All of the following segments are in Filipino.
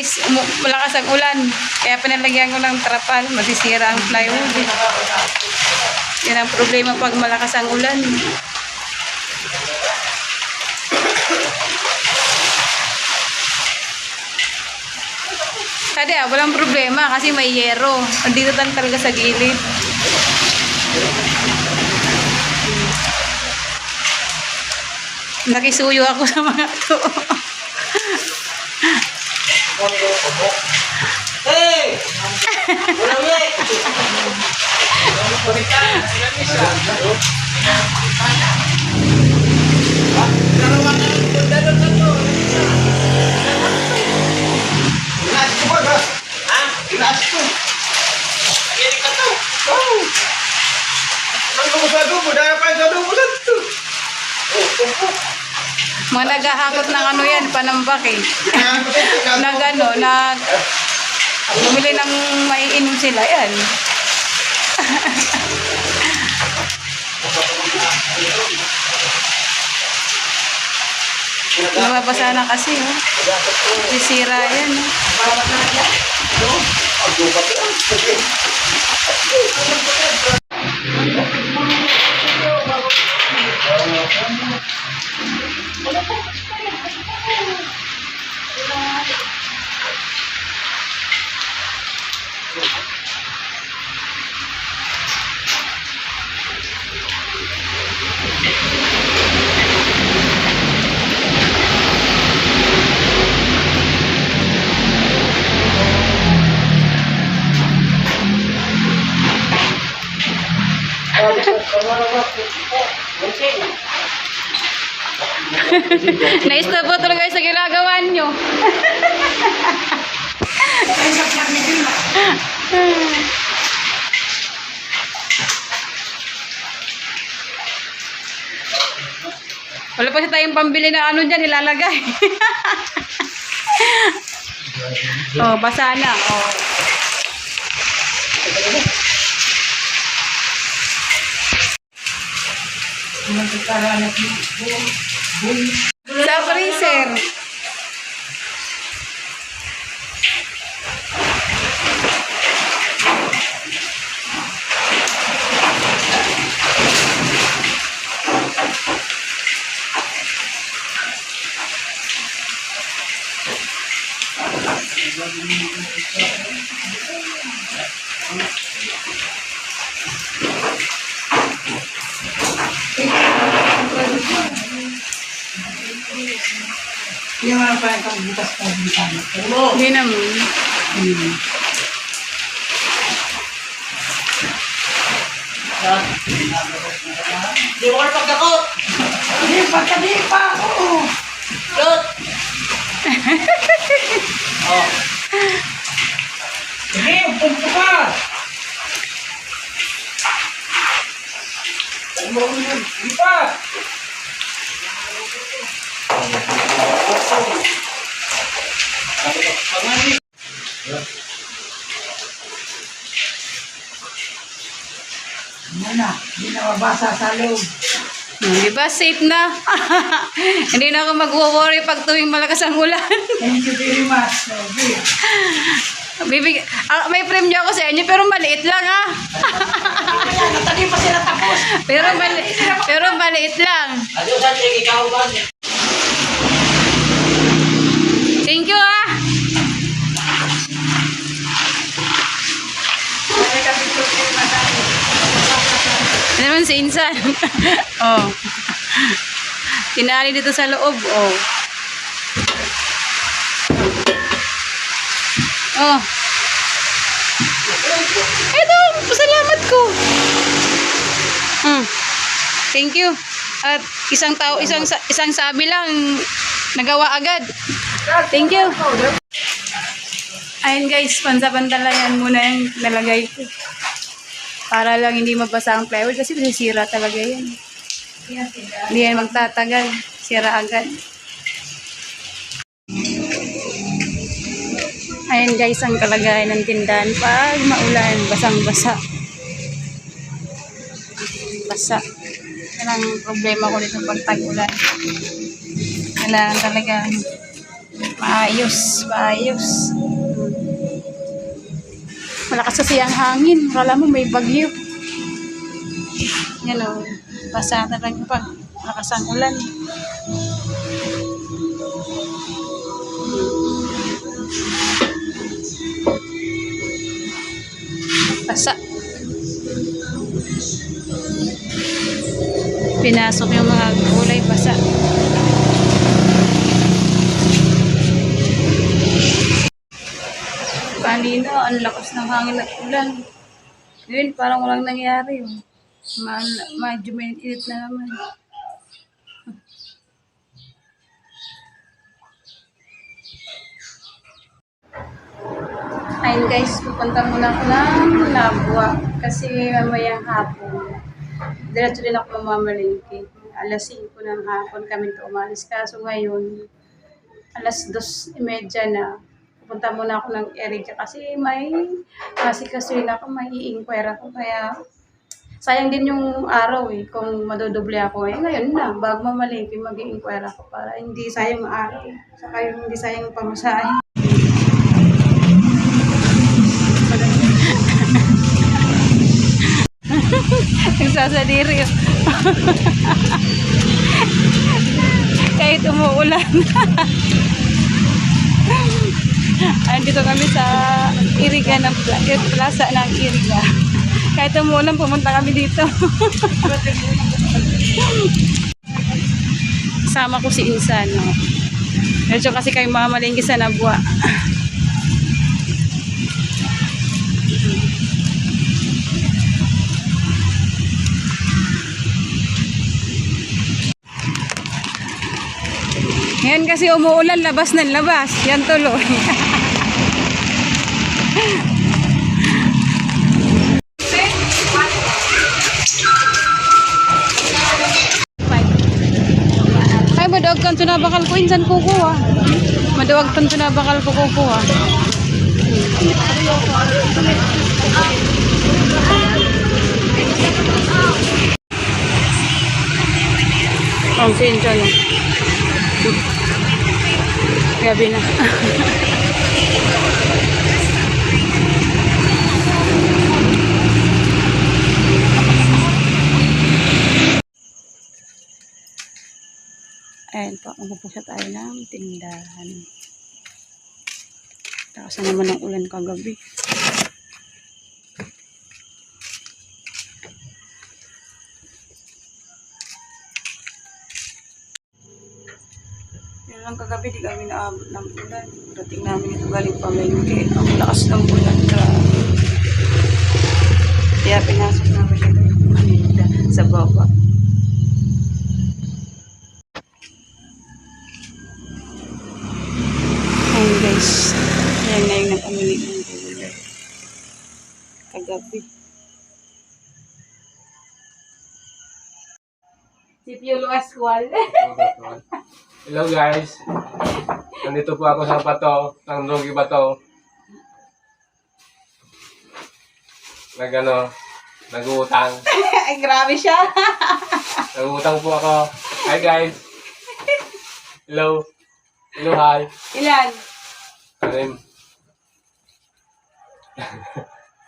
guys, malakas ang ulan. Kaya pinalagyan ko ng trapal. Masisira ang plywood. Yan ang problema pag malakas ang ulan. Kasi walang problema kasi may yero. Andito lang talaga sa gilid. Nakisuyo ako sa mga to. Hey! Walang yek! Mga naghahakot ng ano yan, panambak eh. Bumili ng maiinom sila yan. Nababasa na kasi, oh. Sisira yan, oh. Naistabo talaga sa ginagawa nyo. Wala pa tayong pambili na ano dyan, ilalagay. Oh, basa na. Oh. Sa freezer. Hindi naman pa itong bukas pa bintana. Hindi naman. Hindi mo ka pagdakot! Hindi, pagkadipa! Oo! Lot! Oh. Sige, pumpo ka! Hindi pa! Hindi na mabasa sa loob. Di ba safe na? Hindi na ako mag-worry pag tuwing malakas ang ulan. Thank you very much. May premyo ako sa inyo pero maliit lang ha. Tadi pa sila tapos. Pero maliit lang. Adios, Patrick, ikaw ba? Thank you ha. Ano naman si Insan? Oh. Tinali dito sa loob. Oh. Oh. Ito, salamat ko. Thank you. At isang sabi lang nagawa agad. Thank you. Ayun guys, pansapantalayan muna yung nalagay ko. Para lang hindi mabasa ang plywood kasi masisira talaga yan. Hindi yan magtatagal. Sira agad. Ayan guys, ang kalagayan ng tindahan pag maulan, basang-basa. Basa. Yan ang problema ko dito pag tag-ulan. Kailangan talaga Maayos, maayos. Malakas kasi ang hangin. Akala mo may bagyo. Yan o. Basa talaga pa. Malakas ang ulan. Basa. Pinasok yung mga gulay basa. Kanina, ang lakas ng hangin at ulan. Ngayon, parang walang nangyari. Medyo mainit na naman. Ayun guys, pupunta muna ako ng Labua. Kasi mamayang hapon. Diretso din ako mamamalingki. Alas 5 ng hapon kami umalis. Kaso ngayon, alas 2:30 na. Pupunta muna ako ng Erika kasi kasi ako, may i-inquire ako. Kaya, sayang din yung araw kung madodoble ako. Ngayon na, bago mamalingki, mag-i-inquire ako para hindi sayang araw. Saka yung hindi sayang pamasahe. Nagsasadiri. Kahit umuulan. Andito kami sa Iriga ng plaza ng Iriga. Kahit umuulan, pumunta kami dito. Sama ko si Insan. No? Medyo kasi kayo mamamalingki sa Nabua. Ngayon kasi umuulan, labas ng labas. Yan tuloy. Ay, maduwag kang tunabakal ko. Insan kukuha. Maduwag kang tunabakal ko kukuha. Ang sinjo no. Gabi na. Ayan po, magpupunta tayo ng tindahan. Takas na naman ang ulan kagabi. Yan lang kagabi, di kami naabot ng ulan. Dating namin ito galing palengke. Ang lakas ng ulan ka. Kaya pinasok namin ito yung paninda sa baba. Ayan guys. Yan na yung napamili ng gulay. Kagabi. Si Piolo Esqual. Hello guys. Nandito po ako sa Bato, ng Lugi Bato. Nag-uutang. Ay, grabe siya. Nag-uutang po ako. Hi guys. Hello. Hello, hi. Ilan? Karim.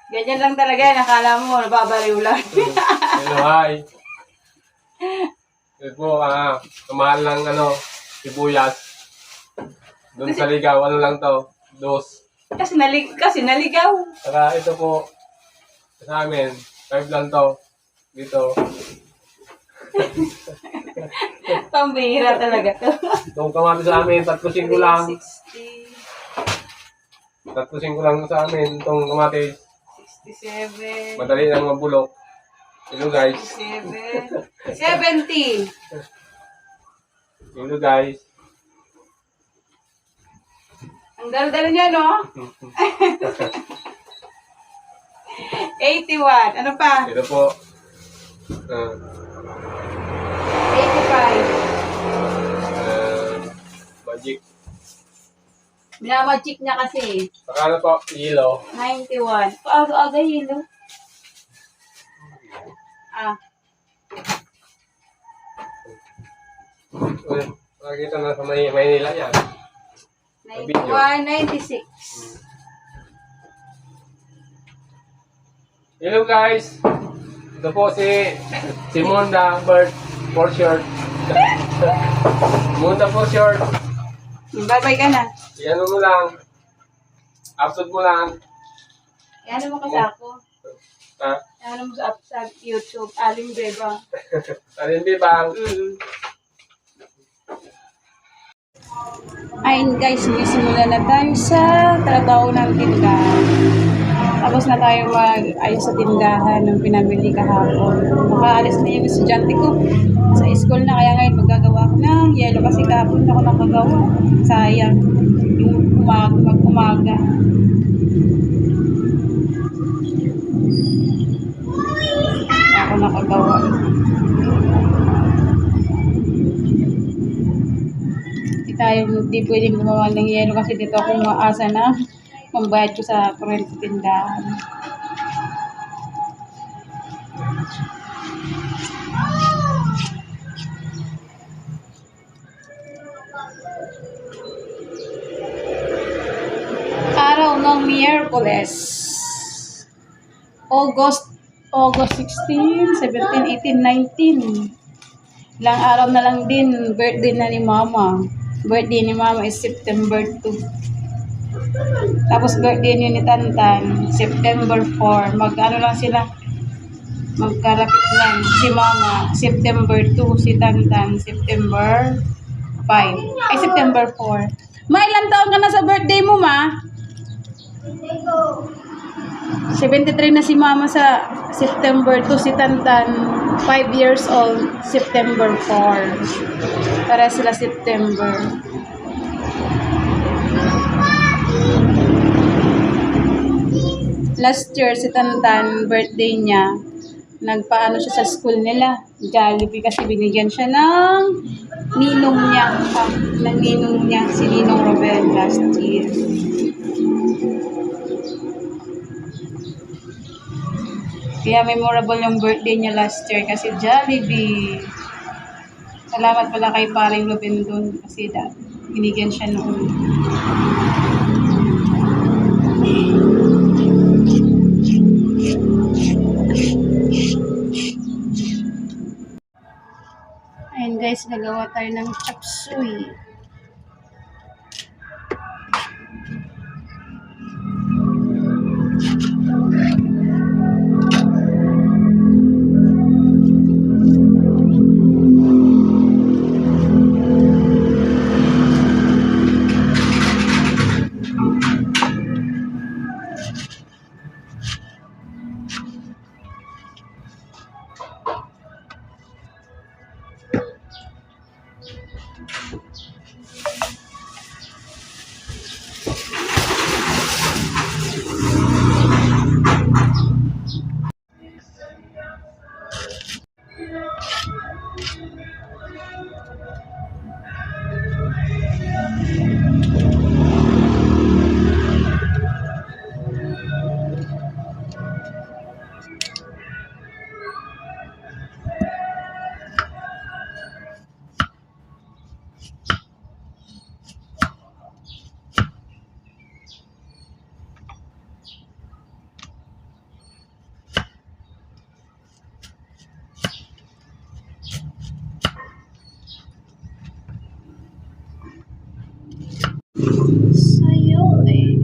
Ganyan lang talaga. Nakala mo, nababaliw lang. Hello, hi. Ito po, kamahal ng sibuyas. Doon sa ligaw, ano lang to? Dos. Kasi naligaw. Saka ito po, sa amin, 5 lang to. Dito. Pambihira talaga to. Itong kamatis sa amin, 3.5 lang. 60, 3.5 lang sa amin, itong kamatis. 67, Madali lang mabulok. Hello guys. 67, 70. Hello guys. Ang dalo-dalo niya, no? 81. Ano pa? Ito po. 85. Magic. Minamagic niya kasi. Saka ano po, yellow. 91. Aga-aga yelo. Uy, makikita na sa Maynila yan. Video. 91, 96. Hello guys! Ito po si Monda Bird for short. Monda for short. Bye-bye ka na. Iyan mo lang. Upload mo lang. Ano mo kasi ako? Ha? Ano mo sa YouTube? Aling Beba. Alin bibang? Ayun guys, simulan na tayo sa trabaho ng tindahan. Tapos na tayo mag-ayos sa tindahan ng pinamili kahapon. Makaalis na yung estudyante ko. Sa school na, kaya ngayon magagawa ko ng yelo kasi kahapon ako nakagawa. Sayang. Yung mag-umaga. Ako nakagawa. Hindi pwedeng gumawa ng yelo kasi dito ako maasa na mambayad ko sa kurente tindahan. Araw ng Miyerkules. August 16, 17, 18, 19. Ilang araw na lang din, birthday na ni Mama. Birthday ni Mama is September 2. Tapos birthday niya ni Tantan, September 4. Mag-ano lang sila, magkarapit lang. Si Mama, September 2. Si Tantan, September 5. Ay, September 4. Ma, ilang taon ka na sa birthday mo, Ma? 73 na si Mama sa September 2. Si Tantan, 5 years old, September 4. Para sila September. Last year, si Tantan, birthday niya, nagpaano siya sa school nila, Jollibee, kasi binigyan siya ng ninong niya, si Ninong Robel last year. Kaya memorable yung birthday niya last year kasi Jollibee. Salamat pala kay Paring Ruben doon kasi binigyan siya noon. Ayun guys, nagawa tayo ng chop suey. Sa'yo eh.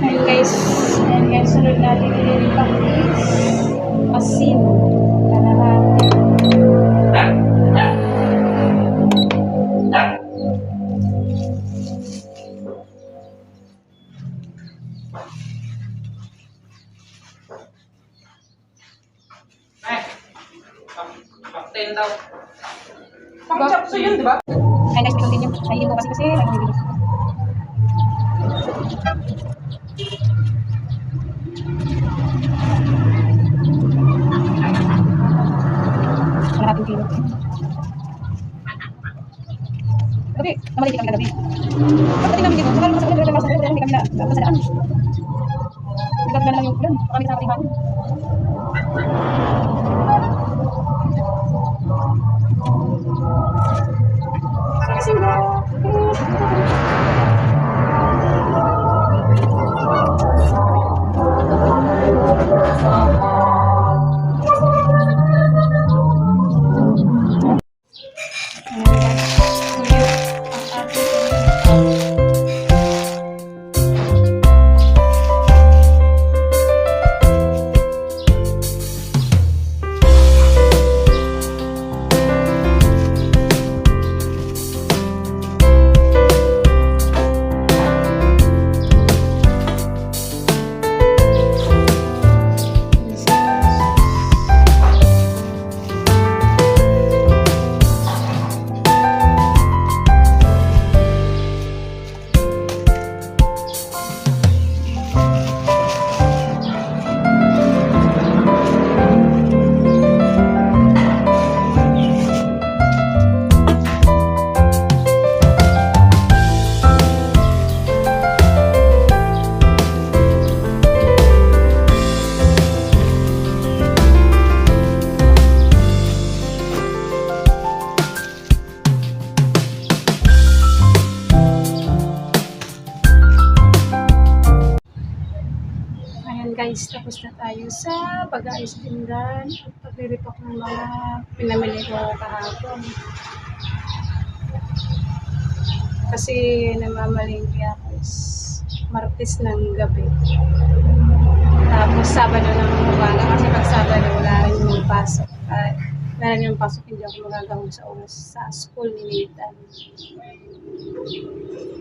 Ayan guys, sunod natin ililipat is asin. Kalahati. Cocktail daw. Pang-chapso yun, di ba? Ay guys, continue. Ay hindi mo kasi lang bibili. Kalahating kilo. Okay, Malaki kami kagabi. Pagdating namin dito, saka lumabas ako ng sa hindi kami nakasadaan. Nagkakala lang yung ulan. Kami sa katihan. Ayan guys, tapos na tayo sa pag-ayos tindahan. Pag-repack ng mga pinamili ko kahapon. Kasi namamalingki ako is Martes ng gabi. Tapos Sabado ng umaga kasi pag Sabado wala rin yung pasok. Wala rin yung pasok, hindi ako magagawin sa oras sa school ni Nathan.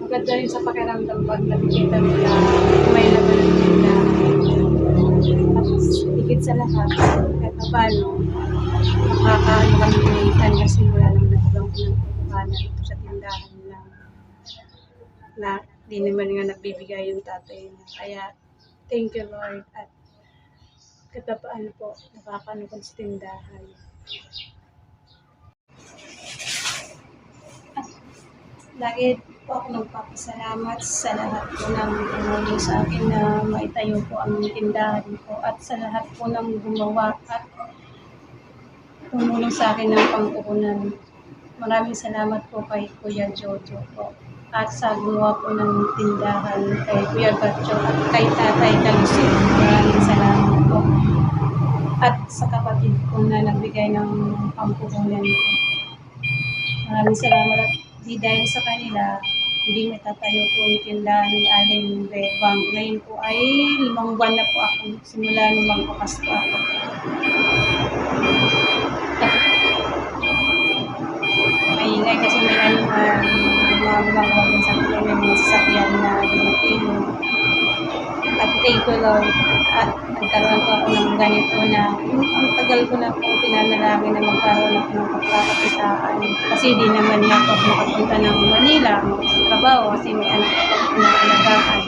Maganda rin sa pakiramdam pag nakikita mo na may laban ng tindahan. Tapos, higit sa lahat, kahit na paano, nakakaano kami pinilitan kasi wala nang nagawang pinagkukuhanan ito sa tindahan lang. Na di naman nga nagbibigay yung tatay niya. Kaya, thank you Lord. At kahit na paano po, nakakaano ko sa tindahan. At lagi po ako nagpapasalamat sa lahat po ng tumulong sa akin na maitayo po ang tindahan ko at sa lahat po ng gumawa at tumulong sa akin ng pangkukunan. Maraming salamat po kay Kuya Jojo po at sa gumawa po ng tindahan kay Kuya Batcho at kay Tatay Dalusin. Maraming salamat po. At sa kapatid ko na nagbigay ng pangkukunan ko. Maraming salamat at di dahil sa kanila, hindi matatayo po yung tindahan ni Aling Bebang. Ngayon po ay 5 buwan na po ako simula nung magpakas po ako. Maingay kasi may mga gumagawa din sa akin, may mga sasakyan na dumating. At thank you Lord. At nagkaroon po ako ng ganito na ang tagal ko na po pinanalangin na magkaroon ako ng pagkakakitaan. Kasi di naman niya ako makapunta ng Manila, magtrabaho kasi may anak ako na alagaan.